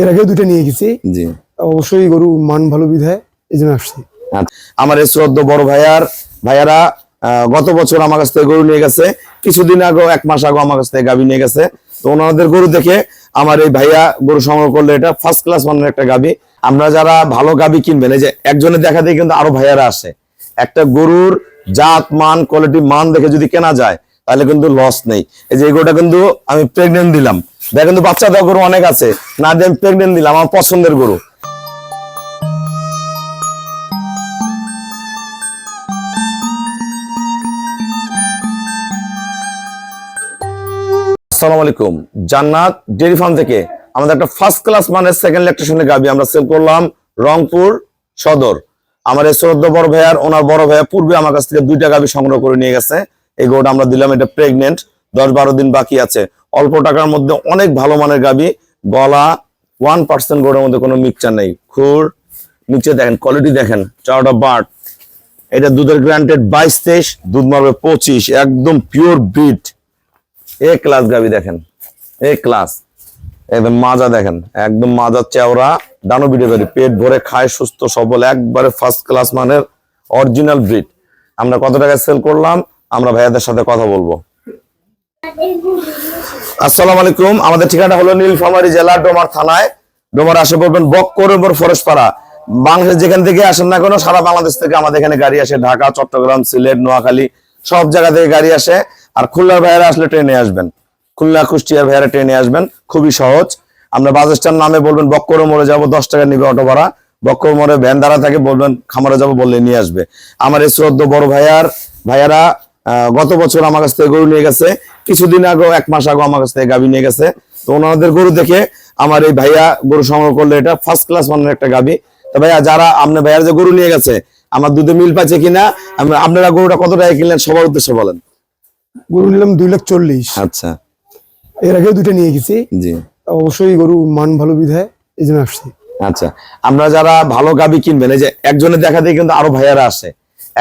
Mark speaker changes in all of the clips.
Speaker 1: এর আগে দুটো নিয়ে গেছি।
Speaker 2: জি,
Speaker 1: অবশ্যই গরু মান ভালো বিধায় এই জন্য আসছি।
Speaker 2: আমার এই শ্রদ্ধ বড় ভাইয়ারা গত বছর আমার কাছ থেকে গরু নিয়ে গেছে, কিছুদিন আগে 1 মাস আগে আমার কাছ থেকে গাভী নিয়ে গেছে। তো ওনাদের গরু দেখে আমার এই ভাইয়া গরু সংগ্রহ করলে, এটা ফার্স্ট ক্লাস মানের একটা গাভী। আমরা যারা ভালো গাভী কিনবেন, এই যে একজনের দেখা দিয়ে কিন্তু আরো ভাইয়ারা আসে। একটা গরুর জাত মান কোয়ালিটি মান দেখে যদি কেনা যায় তাহলে কিন্তু লস নেই। এই যে এই গরুটা কিন্তু আমি প্রেগনেন্ট দিলাম, দেখেন কিন্তু বাচ্চা দেওয়া গরু অনেক আছে, না দিয়ে আমি প্রেগনেন্ট দিলাম, আমার পছন্দের গরু। আসসালামু আলাইকুম, জান্নাত ডেইরি ফার্ম থেকে আমাদের একটা ফার্স্ট ক্লাস মানের সেকেন্ড ল্যাকটেশনের গাভী আমরা সেল করলাম রংপুর সদর। আমার এই শ্রদ্ধ বড় ভাইয়ার ওনার বড় ভাইয়া পূর্বে আমার কাছ থেকে 2টা গাভী সংগ্রহ করে নিয়ে গেছে। এই গরুটা আমরা দিলাম, এটা প্রেগনেন্ট, 10-12 দিন বাকি আছে। অল্প টাকার মধ্যে অনেক ভালো মানের গাভী, গলা 1% গরুর মধ্যে কোনো মিক্সচার নেই। খুর নিচে দেখেন, কোয়ালিটি দেখেন, চারটা বাট। এটা দুধের গ্রান্টেড 22-23, দুধ মারবে 25, একদম পিওর ব্রিড। এ ক্লাস গাভী দেখেন, এ ক্লাস, একদম মাজা দেখেন, একদম মাজা চেওড়া, ডানো বিডে গাড়ি, পেট ভরে খায়, সুস্থ সবল, একবারে ফার্স্ট ক্লাস মানের অরিজিনাল ব্রিড। আমরা কত টাকায় সেল করলাম আমরা ভাইয়াদের সাথে কথা বলবো। আসসালামু আলাইকুম, আমাদের ঠিকানা হলো নীলফামারী জেলা ডোমার থানায়। ডোমার আসে পড়বেন বক্করপুর ফরেশপাড়া। বাংলাদেশ যেখান থেকে আসেন না কেন, সারা বাংলাদেশ থেকে আমাদের এখানে গাড়ি আসে, ঢাকা, চট্টগ্রাম, সিলেট, নোয়াখালী সব জায়গা থেকে গাড়ি আসে। আর খুলনার ভাইয়ারা আসলে ট্রেনে আসবেন, খুলনা কুষ্টিয়ার ভাইয়ারা ট্রেনে আসবেন, খুবই সহজ। আমরা বাস স্ট্যান্ড নামে বলবেন বক্কর মোড়ে যাবো, 10 টাকা নিবে অটো ভাড়া। বক্কর মোড়ে ভ্যান দ্বারা থাকে, বলবেন খামারে যাবো, বললে নিয়ে আসবে। আমার এই শ্রদ্ধ বড় ভাইয়ারা গত বছর আমার কাছ থেকে গরু নিয়ে গেছে, কিছুদিন আগে 1 মাস আগে আমার কাছ থেকে গাভী নিয়ে গেছে। তো ওনাদের গরু দেখে আমার এই ভাইয়া গরু সংগ্রহ করলে, এটা ফার্স্ট ক্লাস মানের একটা গাভী। তো ভাইয়া, যারা আপনার ভাইয়ার যে গরু নিয়ে গেছে, আমার দুধে মিল পাচ্ছে কিনা, আপনারা গরুটা কত টাকা কিনলেন সবার উদ্দেশ্যে বলেন।
Speaker 1: গরু নিলাম 2,40,000।
Speaker 2: আচ্ছা,
Speaker 1: এর আগে দুটো নিয়ে গেছি।
Speaker 2: জি,
Speaker 1: অবশ্যই গরু মান ভালো বিধায় এই জন্য আসছি।
Speaker 2: আচ্ছা, আমরা যারা ভালো গাভী কিনবেন, এই যে একজনের দেখা দিয়ে কিন্তু আরো ভাইয়ারা আসে।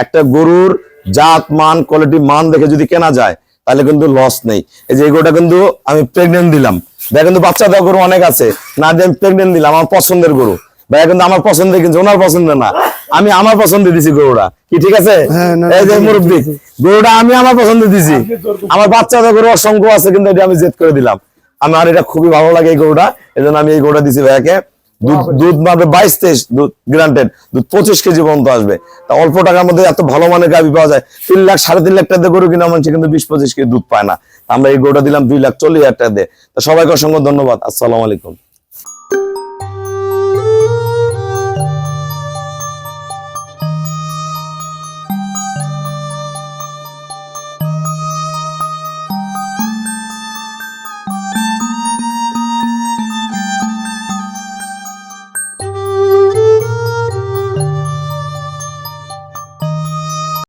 Speaker 2: একটা গরুর জাত মান কোয়ালিটি মান দেখে যদি কেনা যায় তাহলে কিন্তু লস নেই। এই যে এই গরুটা কিন্তু আমি প্রেগনেন্ট দিলাম, দেখেন কিন্তু বাচ্চা দেওয়া গরু অনেক আছে, না দিয়ে আমি প্রেগনেন্ট দিলাম, আমার পছন্দের গরু। ভাইয়া কিন্তু আমার পছন্দের কিনছে, ওনার পছন্দের না, আমি আমার পছন্দ দিছি গরুটা, কি ঠিক আছে? এই যে মুরব্বী, গরুটা আমি আমার পছন্দ দিছি, আমার বাচ্চা দেওয়া গরু অসংখ্য আছে, কিন্তু এটা আমি জেদ করে দিলাম। আমার এটা খুবই ভালো লাগে এই গরুটা, এই জন্য আমি এই গরুটা দিছি ভাইয়াকে। দুধ মারবে 22-23, দুধ গ্রান্টেড, দুধ 25 কেজি পর্যন্ত আসবে। তা অল্প টাকার মধ্যে এত ভালো মানের গাভী পাওয়া যায়। 3 লাখ 3.5 লাখ টাকা দিয়ে গরু কিনা মানুষ কিন্তু 20-25 কেজি দুধ পায় না। আমরা এই গরুটা দিলাম 2,40,000 টাকা দিয়ে। তো সবাইকে অসংখ্য ধন্যবাদ। আসসালামু আলাইকুম।